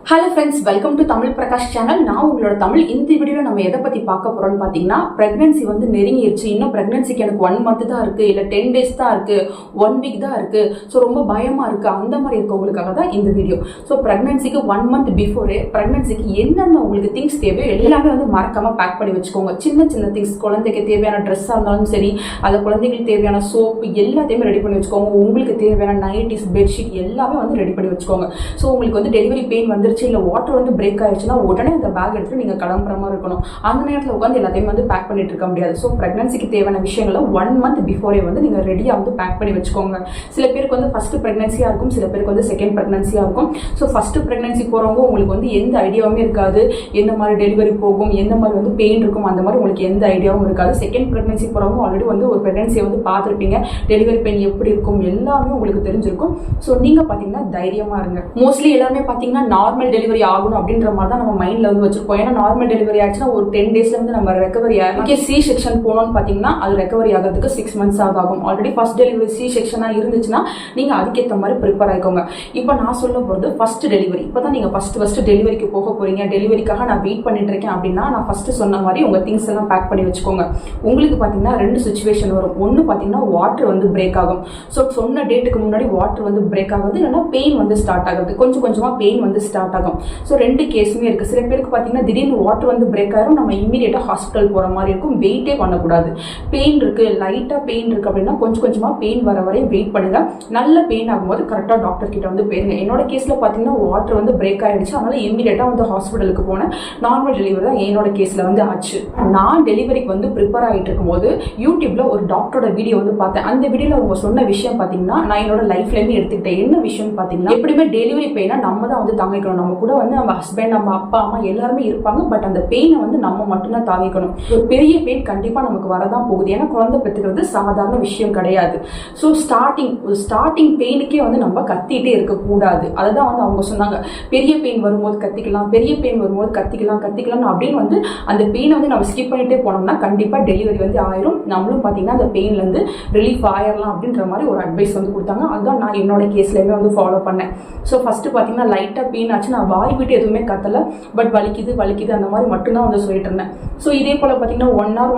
Hello friends, welcome to Tamil Prakash channel. நான் உங்களோட தமிழ். இந்த வீடியோவில் நம்ம எதை பற்றி பார்க்க போகிறோம்னு பார்த்தீங்கன்னா, ப்ரெக்னென்சி வந்து நெருங்கிடுச்சு. இன்னும் ப்ரெக்னென்சிக்கு எனக்கு 1 month தான் இருக்குது, இல்லை 10 days தான் இருக்குது, 1 week தான் இருக்குது, ஸோ ரொம்ப பயமாக இருக்குது, அந்த மாதிரி இருக்கவங்களுக்காக தான் இந்த வீடியோ. ஸோ ப்ரெக்னென்சிக்கு 1 month பிஃபோரே ப்ரெக்னென்சிக்கு என்னென்ன உங்களுக்கு திங்ஸ் தேவையோ எல்லாமே வந்து மறக்காமல் பேக் பண்ணி வச்சுக்கோங்க. சின்ன சின்ன திங்ஸ், குழந்தைக்கு தேவையான ட்ரெஸ்ஸாக இருந்தாலும் சரி, அதை குழந்தைங்களுக்கு தேவையான சோப்பு எல்லாத்தையுமே ரெடி பண்ணி வச்சுக்கோங்க. உங்களுக்கு தேவையான நைட்டிஸ், பெட்ஷீட் எல்லாமே வந்து ரெடி பண்ணி வச்சுக்கோங்க. ஸோ உங்களுக்கு வந்து டெலிவரி பெயின் வந்து இல்லை வாட்டர் வந்து பிரேக் ஆயிடுச்சுன்னா உடனே அந்த பேக் எடுத்து நீங்கள் கிளம்புற மாதிரி இருக்கணும். அந்த நேரத்தில் உட்காந்து எல்லாத்தையும் வந்து பேக் பண்ணிட்டு இருக்க முடியாது. ஸோ ப்ரெக்னன்சிக்கு தேவையான விஷயங்களை 1 month பிஃபோரே வந்து நீங்கள் ரெடியாக வந்து பேக் பண்ணி வச்சுக்கோங்க. சில பேருக்கு வந்து ஃபர்ஸ்ட் ப்ரெக்னன்சியாக இருக்கும், சில பேருக்கு வந்து செகண்ட் ப்ரெக்னன்சியாக இருக்கும். ஸோ ஃபர்ஸ்ட் ப்ரெக்னன்சி போகிறவங்க உங்களுக்கு வந்து எந்த ஐடியாவுமே இருக்காது, எந்த மாதிரி டெலிவரி போகும், எந்த மாதிரி வந்து பெயின் இருக்கும், அந்த மாதிரி உங்களுக்கு எந்த ஐடியாவும் இருக்காது. செகண்ட் ப்ரெக்னன்சி போகிறவங்க ஆல்ரெடி வந்து ஒரு ப்ரெக்னன்சியை வந்து பார்த்துருப்பீங்க, டெலிவரி பெயின் எப்படி இருக்கும் எல்லாமே உங்களுக்கு தெரிஞ்சிருக்கும். ஸோ நீங்கள் பார்த்தீங்கன்னா தைரியமாக இருங்க. மோஸ்ட்லி எல்லாருமே பார்த்தீங்கன்னா நார்மல் டெலிவரி ஆகணும் அப்படின்ற மாதிரி தான் நம்ம மைண்ட்ல வந்து வச்சிருப்போம். ஏன்னா நார்மல் டெலிவரி ஆச்சுன்னா ஒரு 10 daysல வந்து நம்ம ரெக்கவரி ஆகும். சி செக்ஷன் போனோம்னு பார்த்தீங்கன்னா அது ரெக்கவரி ஆகிறதுக்கு 6 months ஆகும். ஆல்ரெடி ஃபர்ஸ்ட் டெலிவரி சி செக்ஷனா இருந்துச்சுன்னா நீங்க அதுக்கேற்ற மாதிரி ப்ரிப்பேர் ஆயிக்கோங்க. இப்போ நான் சொல்ல போகிறது ஃபர்ஸ்ட் டெலிவரி. இப்போதான் நீங்க ஃபர்ஸ்ட் டெலிவரிக்கு போக போறீங்க, டெலிவரிக்காக நான் வெயிட் பண்ணிட்டு இருக்கேன் அப்படின்னா, நான் ஃபர்ஸ்ட் சொன்ன மாதிரி உங்க திங்ஸ் எல்லாம் பேக் பண்ணி வச்சுக்கோங்க. உங்களுக்கு பார்த்தீங்கன்னா 2 சுச்சுவேஷன் வரும். ஒன்று பார்த்தீங்கன்னா வாட்டர் வந்து பிரேக் ஆகும். ஸோ சொன்ன டேட்டுக்கு முன்னாடி வாட்டர் வந்து பிரேக் ஆகுது, இல்லைன்னா பெயின் வந்து ஸ்டார்ட் ஆகுது, கொஞ்சம் கொஞ்சமா பெயின் வந்து ஸ்டார்ட் ஆகும். ஸோ 2 கேஸுமே இருக்குது. சில பேருக்கு பார்த்தீங்கன்னா திடீர்னு வாட்டர் வந்து பிரேக் ஆயிரும், நம்ம இமீடியட்டாக ஹாஸ்பிட்டல் போகிற மாதிரி இருக்கும், வெயிட்டே பண்ணக்கூடாது. பெயின் இருக்குது, லைட்டாக பெயின் இருக்குது அப்படின்னா கொஞ்சம் கொஞ்சமாக பெயின் வர வரையும் வெயிட் பண்ணுங்க. நல்ல பெயின் ஆகும்போது கரெக்டாக டாக்டர் கிட்ட வந்து போயிருங்க. என்னோட கேஸில் பார்த்தீங்கன்னா வாட்டர் வந்து பிரேக் ஆகிடுச்சு, அதனால இமீடியட்டாக வந்து ஹாஸ்பிட்டலுக்கு போனேன். நார்மல் டெலிவரி தான் என்னோட கேஸில் வந்து ஆச்சு. நான் டெலிவரிக்கு வந்து ப்ரிப்பேர் ஆகிட்டு இருக்கும்போது யூடியூப்ல ஒரு டாக்டரோட வீடியோ வந்து பார்த்தேன். அந்த வீடியோவில் அவங்க சொன்ன விஷயம் பார்த்தீங்கன்னா நான் என்னோட லைஃப்லேருந்து எடுத்துக்கிட்டேன். என்ன விஷயம் பார்த்தீங்கன்னா, எப்படியுமே டெலிவரி பெயினை நம்ம தான் வந்து தாங்கிக்கணும். நம்ம கூட வந்து நம்ம ஹஸ்பண்ட், நம்ம அப்பா அம்மா எல்லாருமே இருப்பாங்க, பட் அந்த பெயினை வந்து நம்ம மட்டும்தான் தாங்கிக்கணும். ஒரு பெரிய பெயின் கண்டிப்பா நமக்கு வரதான் போகுது, ஏன்னா குழந்தை பெற்றுக்கிறது சாதாரண விஷயம் கிடையாது. ஸோ ஸ்டார்டிங் பெயினுக்கே வந்து நம்ம கத்திட்டே இருக்கக்கூடாது. அதுதான் வந்து அவங்க சொன்னாங்க, பெரிய பெயின் வரும்போது கத்திக்கலாம், பெரிய பெயின் வரும்போது கத்திக்கலாம் அப்படின்னு வந்து அந்த பெயினை வந்து நம்ம ஸ்கிப் பண்ணிட்டே போனோம்னா கண்டிப்பா டெலிவரி வந்து ஆயிரும். நம்மளும் பார்த்தீங்கன்னா அந்த பெயின்ல இருந்து ரிலீஃப் ஆயிடலாம் அப்படின்ற மாதிரி ஒரு அட்வைஸ் வந்து கொடுத்தாங்க. அதுதான் நான் என்னோட கேஸ்லயுமே வந்து ஃபாலோ பண்ணேன். ஸோ ஃபர்ஸ்ட் பார்த்தீங்கன்னா லைட்டாக பெயின் ஆச்சு, நான் வாய் விட்டு எதுவுமே கத்தல, பட் வலிக்குது அந்த மாதிரி மட்டும்தான் வந்து சொல்லிட்டு இருந்தேன். ஸோ இதே போல பார்த்தீங்கன்னா 1 hour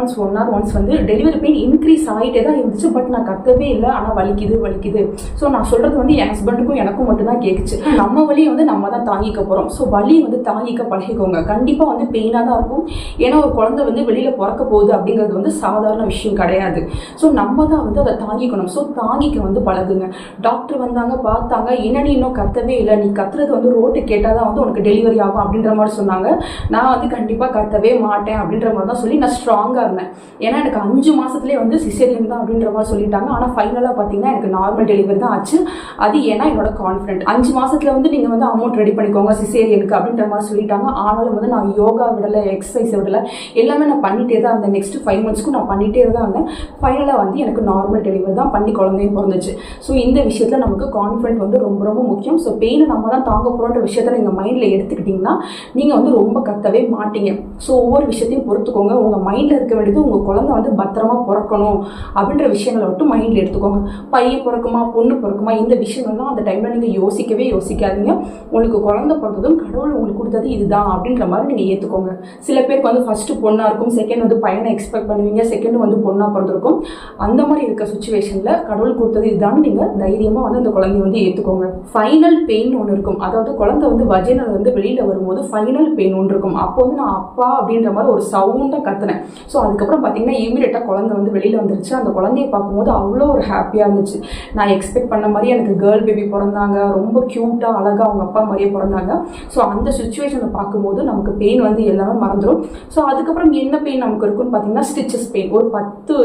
once வந்து டெலிவரி பெயின் இன்க்ரீஸ் ஆகிட்டே தான் இருந்துச்சு, பட் நான் கத்தவே இல்லை, ஆனால் வலிக்குது. ஸோ நான் சொல்றது வந்து என் ஹஸ்பண்டுக்கும் எனக்கும் மட்டும்தான் கேட்குச்சு. நம்ம வலியை வந்து நம்ம தான் தாங்கிக்க போறோம். ஸோ வலி வந்து தாங்கிக்க பழகிக்கோங்க. கண்டிப்பாக வந்து பெயினாக தான் இருக்கும், ஏன்னா ஒரு குழந்தை வந்து வெளியில பிறக்க போகுது அப்படிங்கிறது வந்து சாதாரண விஷயம் கிடையாது. ஸோ நம்ம தான் வந்து அதை தாங்கிக்கணும். ஸோ தாங்கிக்க வந்து பழகுங்க. டாக்டர் வந்தாங்க, பார்த்தாங்க, என்ன நீ இன்னும் கத்தவே இல்லை, நீ கத்துறது வந்து ரோட்டு கேட்டால் தான் வந்து உனக்கு டெலிவரி ஆகும் அப்படின்ற மாதிரி சொன்னாங்க. நான் வந்து கண்டிப்பாக கத்தவே மாட்டேன் அப்படின்ற மாதிரி தான் சொல்லி நான் ஸ்ட்ராங்காக இருந்தேன். ஏன்னா எனக்கு 5 மாசத்துலேயே வந்து சிசேரியன் தான் அப்படின்ற மாதிரி சொல்லிட்டாங்க. ஆனால் ஃபைனலாக பார்த்தீங்கன்னா எனக்கு நார்மல் டெலிவரி தான் ஆச்சு. அது ஏன்னா என்னோட கான்ஃபிடென்ட். 5 மாசத்துல வந்து நீங்கள் வந்து அமௌண்ட் ரெடி பண்ணிக்கோங்க சிசேரியனுக்கு அப்படின்ற மாதிரி சொல்லிட்டாங்க. ஆனாலும் வந்து நான் யோகா விடலை, எக்ஸசைஸ் விடலை, எல்லாமே நான் பண்ணிட்டே தான் இருந்தேன். நெக்ஸ்ட் 5 monthsக்கும் நான் பண்ணிட்டே தான் இருந்தேன். ஃபைனலாக வந்து எனக்கு நார்மல் டெலிவரி தான் பண்ணி குழந்தையும் பிறந்துச்சு. ஸோ இந்த விஷயத்தில் நமக்கு கான்ஃபிடென்ட் வந்து ரொம்ப ரொம்ப முக்கியம். ஸோ பெயினை நம்ம தான் தாங்க போகிறோன்ற விஷயத்த நீங்கள் மைண்டில் எடுத்துக்கிட்டிங்கன்னா நீங்கள் வந்து ரொம்ப கத்தவே மாட்டீங்க. ஸோ ஒவ்வொரு விஷயத்தையும் பொறுத்துக்கோங்க. உங்கள் மைண்டில் இருக்க வேண்டியது உங்கள் குழந்தை வந்து பத்திரமா பிறக்கணும் அப்படின்ற விஷயங்களை மட்டும் மைண்டில் எடுத்துக்கோங்க. பையன் பிறக்குமா, பொண்ணு பிறக்குமா, இந்த விஷயங்கள்லாம் அந்த டைமில் நீங்கள் யோசிக்காதீங்க. உங்களுக்கு குழந்தை பிறந்ததும் கடவுள் உங்களுக்கு கொடுத்தது இதுதான் அப்படின்ற மாதிரி நீங்கள் ஏற்றுக்கோங்க. சில பேருக்கு வந்து ஃபர்ஸ்ட் பொண்ணாக இருக்கும், செகண்ட் வந்து பையனை எக்ஸ்பெக்ட் பண்ணுவீங்க, செகண்ட் வந்து பொண்ணாக பிறந்திருக்கும். அந்த மாதிரி இருக்க சுச்சுவேஷனில் கடவுள் கொடுத்தது இதுதான் நீங்கள் தைரியமாக வந்து அந்த குழந்தைய வந்து ஏற்றுக்கோங்க. ஃபைனல் பெயின் ஒன்று இருக்கும், அதாவது குழந்தை வந்து வஜைனல் வந்து வெளியில் வரும்போது ஃபைனல் பெயின் ஒன்று இருக்கும். அப்போ வந்து நான் அப்பா அப்படின்ற மாதிரி ஒரு சவுண்டாக கத்துனேன். ஸோ அதுக்கப்புறம் பார்த்தீங்கன்னா இமீடியட்டாக குழந்தை வந்து வெளியில் வந்துருச்சு. அந்த குழந்தைய பார்க்கும்போது அவ்வளோ ஒரு ஹாப்பியாக இருந்துச்சு. நான் எக்ஸ்பெக்ட் பண்ண மாதிரி எனக்கு கேர்ள் பேபி பிறந்தாங்க, ரொம்ப க்யூட்டாக அழகாக அவங்க அப்பா மாதிரியே பிறந்தாங்க. ஸோ அந்த சுச்சுவேஷனை பார்க்கும்போது நமக்கு பெயின் வந்து எல்லாமே மறந்துடும். ஸோ அதுக்கப்புறம் என்ன பெயின் நமக்கு இருக்குன்னு பார்த்தீங்கன்னா ஸ்டிச்சஸ் பெயின் ஒரு 10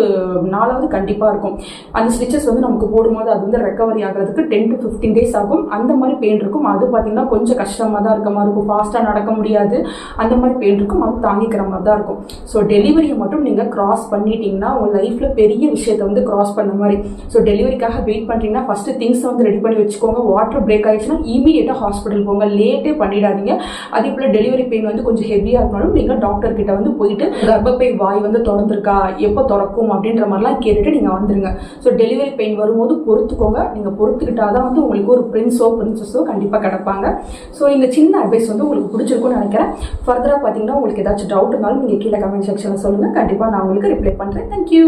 நாளாவது கண்டிப்பாக இருக்கும். அந்த ஸ்டிச்சஸ் வந்து நமக்கு போடும்போது அது வந்து ரெக்கவரி ஆகிறதுக்கு 10 to 15 days ஆகும். அந்த மாதிரி பெயின் இருக்கும். அது பார்த்தீங்கன்னா கொஞ்சம் கஷ்டமாக தான் இருக்க மாதிரி இருக்கும், ஃபாஸ்ட்டாக நடக்க முடியாது, அந்த மாதிரி பெயின் இருக்கும். அது தாங்கிக்கிற மாதிரி தான் இருக்கும். ஸோ டெலிவரியை மட்டும் நீங்கள் கிராஸ் பண்ணிட்டீங்கன்னா உங்கள் லைஃப்பில் பெரிய விஷயத்தை வந்து கிராஸ் பண்ண மாதிரி. ஸோ டெலிவரிக்காக வெயிட் பண்ணுறீங்கன்னா ஃபஸ்ட்டு திங்ஸை வந்து ரெடி பண்ணி வச்சுக்கோங்க. வாட்டர் பிரேக் ஆகிடுச்சுன்னா இமீடியட்டாக ஹாஸ்பிட்டல் போங்க, லேட்டே பண்ணிடாதீங்க. அதே போல் டெலிவரி பெயின் வந்து கொஞ்சம் ஹெவியாக இருந்தாலும் நீங்கள் டாக்டர் கிட்ட வந்து போயிட்டு கர்ப்பப்பை வாய் வந்து திறந்துருக்கா, எப்போ திறக்கும் அப்படின்ற மாதிரிலாம் கேட்டுட்டு நீங்கள் வந்துருங்க. ஸோ டெலிவரி பெயின் வரும்போது பொறுத்துக்கோங்க. நீங்கள் பொறுத்துக்கிட்டால் தான் வந்து உங்களுக்கு ஒரு பிரின்ஸோ பிரின்சஸோ கண்டிப்பாக கிடப்பாங்க. ஸோ இந்த சின்ன அட்வைஸ் வந்து உங்களுக்கு பிடிச்சிருக்கும்னு நினைக்கிறேன். ஃபர்தராக பார்த்தீங்கன்னா உங்களுக்கு ஏதாச்சும் டவுட் இருந்தாலும் நீங்கள் கீழே கமெண்ட் செக்ஷனில் சொல்லுங்கள். கண்டிப்பாக நான் உங்களுக்கு ரிப்ளை பண்ணுறேன். தேங்க்யூ.